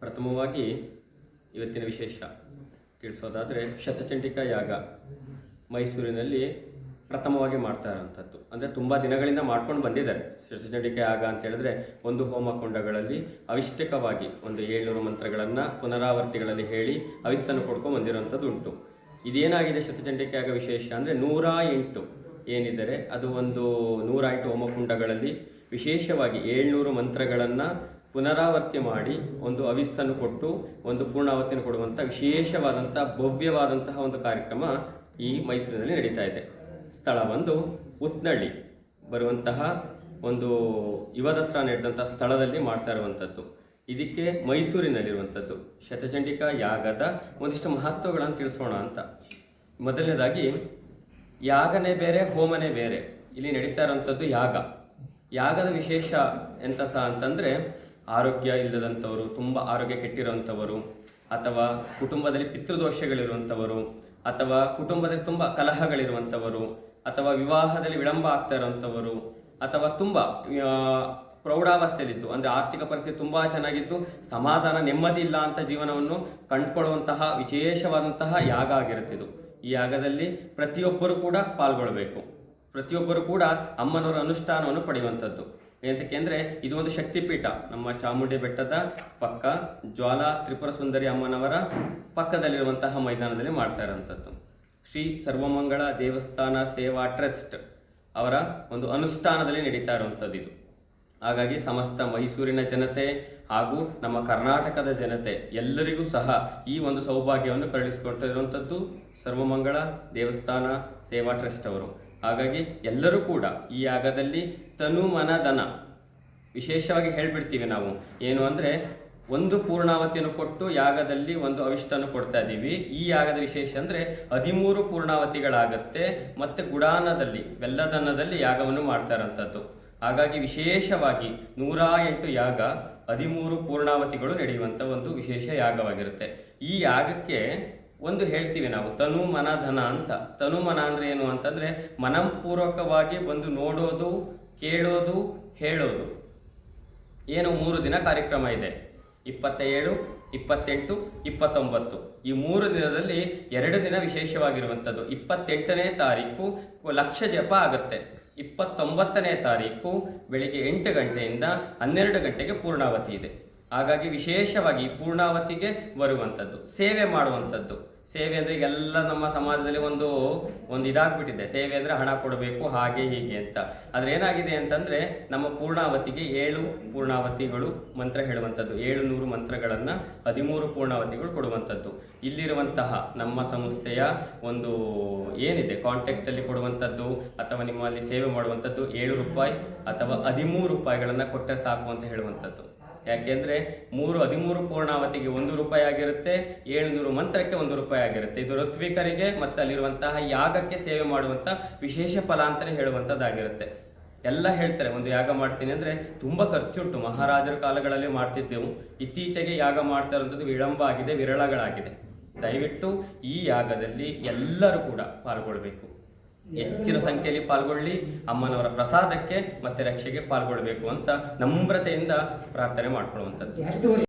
ಪ್ರಥಮವಾಗಿ ಇವತ್ತಿನ ವಿಶೇಷ ತಿಳಿಸೋದಾದರೆ ಶತಚಂಡಿಕಾ ಯಾಗ ಮೈಸೂರಿನಲ್ಲಿ ಪ್ರಥಮವಾಗಿ ಮಾಡ್ತಾ ಇರೋಂಥದ್ದು. ಅಂದರೆ ತುಂಬ ದಿನಗಳಿಂದ ಮಾಡ್ಕೊಂಡು ಬಂದಿದ್ದಾರೆ. ಶತಚಂಡಿಕಾ ಯಾಗ ಅಂತ ಹೇಳಿದ್ರೆ ಒಂದು ಹೋಮಕುಂಡಗಳಲ್ಲಿ ಅವಿಷ್ಟಕವಾಗಿ ಒಂದು 700 ಮಂತ್ರಗಳನ್ನು ಪುನರಾವರ್ತಿಗಳಲ್ಲಿ ಹೇಳಿ ಅವಿಸ್ತನ್ನು ಕೊಡ್ಕೊಂಡು ಬಂದಿರೋಂಥದ್ದು ಉಂಟು. ಇದೇನಾಗಿದೆ ಶತಚಂಡಿಕಾ ಯಾಗ ವಿಶೇಷ ಅಂದರೆ 108 ಏನಿದ್ದಾರೆ ಅದು ಒಂದು 108 ಹೋಮಕುಂಡಗಳಲ್ಲಿ ವಿಶೇಷವಾಗಿ 700 ಮಂತ್ರಗಳನ್ನು ಪುನರಾವರ್ತಿ ಮಾಡಿ ಒಂದು ಅವಿಸ್ತನ್ನು ಕೊಟ್ಟು ಒಂದು ಪೂರ್ಣಾವತಿಯನ್ನು ಕೊಡುವಂಥ ವಿಶೇಷವಾದಂಥ ಭವ್ಯವಾದಂತಹ ಒಂದು ಕಾರ್ಯಕ್ರಮ ಈ ಮೈಸೂರಿನಲ್ಲಿ ನಡೀತಾ ಇದೆ. ಸ್ಥಳ ಒಂದು ಉತ್ನಳ್ಳಿ ಬರುವಂತಹ ಒಂದು ಯುವ ದಸರಾ ನಡೆದಂಥ ಸ್ಥಳದಲ್ಲಿ ಮಾಡ್ತಾ ಇರುವಂಥದ್ದು. ಇದಕ್ಕೆ ಮೈಸೂರಿನಲ್ಲಿರುವಂಥದ್ದು ಶತಚಂಡಿಕಾ ಯಾಗದ ಒಂದಿಷ್ಟು ಮಹತ್ವಗಳನ್ನು ತಿಳಿಸೋಣ ಅಂತ. ಮೊದಲನೇದಾಗಿ ಯಾಗನೇ ಬೇರೆ ಹೋಮನೇ ಬೇರೆ. ಇಲ್ಲಿ ನಡೀತಾ ಇರುವಂಥದ್ದು ಯಾಗದ ವಿಶೇಷ ಎಂತ ಸಹ ಅಂತಂದರೆ ಆರೋಗ್ಯ ಇಲ್ಲದಂಥವರು, ತುಂಬ ಆರೋಗ್ಯ ಕೆಟ್ಟಿರುವಂಥವರು, ಅಥವಾ ಕುಟುಂಬದಲ್ಲಿ ಪಿತೃದೋಷಗಳಿರುವಂಥವರು, ಅಥವಾ ಕುಟುಂಬದಲ್ಲಿ ತುಂಬ ಕಲಹಗಳಿರುವಂಥವರು, ಅಥವಾ ವಿವಾಹದಲ್ಲಿ ವಿಳಂಬ ಆಗ್ತಾ ಇರುವಂಥವರು, ಅಥವಾ ತುಂಬ ಪ್ರೌಢಾವಸ್ಥೆಯಲ್ಲಿದ್ದು ಅಂದರೆ ಆರ್ಥಿಕ ಪರಿಸ್ಥಿತಿ ತುಂಬ ಚೆನ್ನಾಗಿದ್ದು ಸಮಾಧಾನ ನೆಮ್ಮದಿ ಇಲ್ಲ ಅಂತ ಜೀವನವನ್ನು ಕಂಡುಕೊಳ್ಳುವಂತಹ ವಿಶೇಷವಾದಂತಹ ಯಾಗ ಆಗಿರುತ್ತಿದ್ದು. ಈ ಯಾಗದಲ್ಲಿ ಪ್ರತಿಯೊಬ್ಬರು ಕೂಡ ಪಾಲ್ಗೊಳ್ಳಬೇಕು. ಪ್ರತಿಯೊಬ್ಬರು ಕೂಡ ಅಮ್ಮನವರ ಅನುಷ್ಠಾನವನ್ನು ಪಡೆಯುವಂಥದ್ದು. ಏನಂತಕ್ಕೆ ಅಂದರೆ ಇದು ಒಂದು ಶಕ್ತಿಪೀಠ. ನಮ್ಮ ಚಾಮುಂಡಿ ಬೆಟ್ಟದ ಪಕ್ಕ ಜ್ವಾಲಾ ತ್ರಿಪುರ ಸುಂದರಿ ಅಮ್ಮನವರ ಪಕ್ಕದಲ್ಲಿರುವಂತಹ ಮೈದಾನದಲ್ಲಿ ಮಾಡ್ತಾ ಇರುವಂಥದ್ದು. ಶ್ರೀ ಸರ್ವಮಂಗಳ ದೇವಸ್ಥಾನ ಸೇವಾ ಟ್ರಸ್ಟ್ ಅವರ ಒಂದು ಅನುಷ್ಠಾನದಲ್ಲಿ ನಡೀತಾ ಇರುವಂಥದ್ದು ಇದು. ಹಾಗಾಗಿ ಸಮಸ್ತ ಮೈಸೂರಿನ ಜನತೆ ಹಾಗೂ ನಮ್ಮ ಕರ್ನಾಟಕದ ಜನತೆ ಎಲ್ಲರಿಗೂ ಸಹ ಈ ಒಂದು ಸೌಭಾಗ್ಯವನ್ನು ಕರುಣಿಸಿಕೊಟ್ಟಿರುವಂಥದ್ದು ಸರ್ವಮಂಗಳ ದೇವಸ್ಥಾನ ಸೇವಾ ಟ್ರಸ್ಟ್ ಅವರು. ಹಾಗಾಗಿ ಎಲ್ಲರೂ ಕೂಡ ಈ ಯಾಗದಲ್ಲಿ ತನು ಮನ ಧನ ವಿಶೇಷವಾಗಿ ಹೇಳಿಬಿಡ್ತೀವಿ ನಾವು. ಏನು ಅಂದರೆ ಒಂದು ಪೂರ್ಣಾವತಿಯನ್ನು ಕೊಟ್ಟು ಯಾಗದಲ್ಲಿ ಒಂದು ಅವಿಷ್ಟನ್ನು ಕೊಡ್ತಾ ಇದ್ದೀವಿ. ಈ ಯಾಗದ ವಿಶೇಷ ಅಂದರೆ 13 ಪೂರ್ಣಾವತಿಗಳಾಗತ್ತೆ. ಮತ್ತು ಗುಡಾನದಲ್ಲಿ ಬೆಲ್ಲದನ್ನದಲ್ಲಿ ಯಾಗವನ್ನು ಮಾಡ್ತಾ ಇರೋಂಥದ್ದು. ಹಾಗಾಗಿ ವಿಶೇಷವಾಗಿ 108 ಯಾಗ 13 ಪೂರ್ಣಾವತಿಗಳು ನಡೆಯುವಂಥ ಒಂದು ವಿಶೇಷ ಯಾಗವಾಗಿರುತ್ತೆ. ಈ ಯಾಗಕ್ಕೆ ಒಂದು ಹೇಳ್ತೀವಿ ನಾವು ತನು ಮನ ಧನ ಅಂತ. ತನು ಮನ ಅಂದರೆ ಏನು ಅಂತಂದರೆ ಮನಪೂರ್ವಕವಾಗಿ ಬಂದು ನೋಡೋದು, ಕೇಳೋದು, ಹೇಳೋದು. ಏನು 3 ದಿನ ಕಾರ್ಯಕ್ರಮ ಇದೆ, 27, 28, 29. ಈ 3 ದಿನದಲ್ಲಿ 2 ದಿನ ವಿಶೇಷವಾಗಿರುವಂಥದ್ದು. 28ನೇ ತಾರೀಕು ಲಕ್ಷ ಜಪ ಆಗುತ್ತೆ. 29ನೇ ತಾರೀಕು ಬೆಳಿಗ್ಗೆ 8 ಗಂಟೆಯಿಂದ 12 ಗಂಟೆಗೆ ಪೂರ್ಣಾವತಿ ಇದೆ. ಹಾಗಾಗಿ ವಿಶೇಷವಾಗಿ ಪೂರ್ಣಾವತಿಗೆ ಬರುವಂಥದ್ದು, ಸೇವೆ ಮಾಡುವಂಥದ್ದು. ಸೇವೆ ಅಂದರೆ ಈಗೆಲ್ಲ ನಮ್ಮ ಸಮಾಜದಲ್ಲಿ ಒಂದು ಇದಾಗ್ಬಿಟ್ಟಿದೆ. ಸೇವೆ ಅಂದರೆ ಹಣ ಕೊಡಬೇಕು ಹಾಗೆ ಹೀಗೆ ಅಂತ. ಆದರೆ ಏನಾಗಿದೆ ಅಂತಂದರೆ ನಮ್ಮ ಪೂರ್ಣಾವತಿಗೆ 7 ಪೂರ್ಣಾವತಿಗಳು ಮಂತ್ರ ಹೇಳುವಂಥದ್ದು. 700 ಮಂತ್ರಗಳನ್ನು 13 ಪೂರ್ಣಾವತಿಗಳು ಕೊಡುವಂಥದ್ದು. ಇಲ್ಲಿರುವಂತಹ ನಮ್ಮ ಸಂಸ್ಥೆಯ ಒಂದು ಏನಿದೆ ಕಾಂಟ್ಯಾಕ್ಟಲ್ಲಿ ಕೊಡುವಂಥದ್ದು ಅಥವಾ ನಿಮ್ಮಲ್ಲಿ ಸೇವೆ ಮಾಡುವಂಥದ್ದು 7 ರೂಪಾಯಿ ಅಥವಾ 13 ರೂಪಾಯಿಗಳನ್ನು ಕೊಟ್ಟರೆ ಸಾಕು ಅಂತ ಹೇಳುವಂಥದ್ದು. ಯಾಕೆಂದರೆ 13 ಪೂರ್ಣಾವತಿಗೆ 1 ರೂಪಾಯಿ ಆಗಿರುತ್ತೆ, 700 ಮಂತ್ರಕ್ಕೆ 1 ರೂಪಾಯಿ ಆಗಿರುತ್ತೆ. ಇದು ಋತ್ವಿಕರಿಗೆ ಮತ್ತು ಅಲ್ಲಿರುವಂತಹ ಯಾಗಕ್ಕೆ ಸೇವೆ ಮಾಡುವಂಥ ವಿಶೇಷ ಫಲ ಅಂತಲೇ ಹೇಳುವಂಥದ್ದಾಗಿರುತ್ತೆ. ಎಲ್ಲ ಹೇಳ್ತಾರೆ ಒಂದು ಯಾಗ ಮಾಡ್ತೀನಿ ಅಂದರೆ ತುಂಬ ಖರ್ಚುಂಟು. ಮಹಾರಾಜರ ಕಾಲಗಳಲ್ಲಿ ಮಾಡ್ತಿದ್ದೆವು. ಇತ್ತೀಚೆಗೆ ಯಾಗ ಮಾಡ್ತಾ ಇರುವಂಥದ್ದು ವಿಳಂಬ ಆಗಿದೆ, ವಿರಳಗಳಾಗಿದೆ. ದಯವಿಟ್ಟು ಈ ಯಾಗದಲ್ಲಿ ಎಲ್ಲರೂ ಕೂಡ ಪಾಲ್ಗೊಳ್ಬೇಕು. ಹೆಚ್ಚಿನ ಸಂಖ್ಯೆಯಲ್ಲಿ ಪಾಲ್ಗೊಳ್ಳಿ. ಅಮ್ಮನವರ ಪ್ರಸಾದಕ್ಕೆ ಮತ್ತು ರಕ್ಷೆಗೆ ಪಾಲ್ಗೊಳ್ಬೇಕು ಅಂತ ನಮ್ರತೆಯಿಂದ ಪ್ರಾರ್ಥನೆ ಮಾಡ್ಕೊಳ್ಳುವಂಥದ್ದು.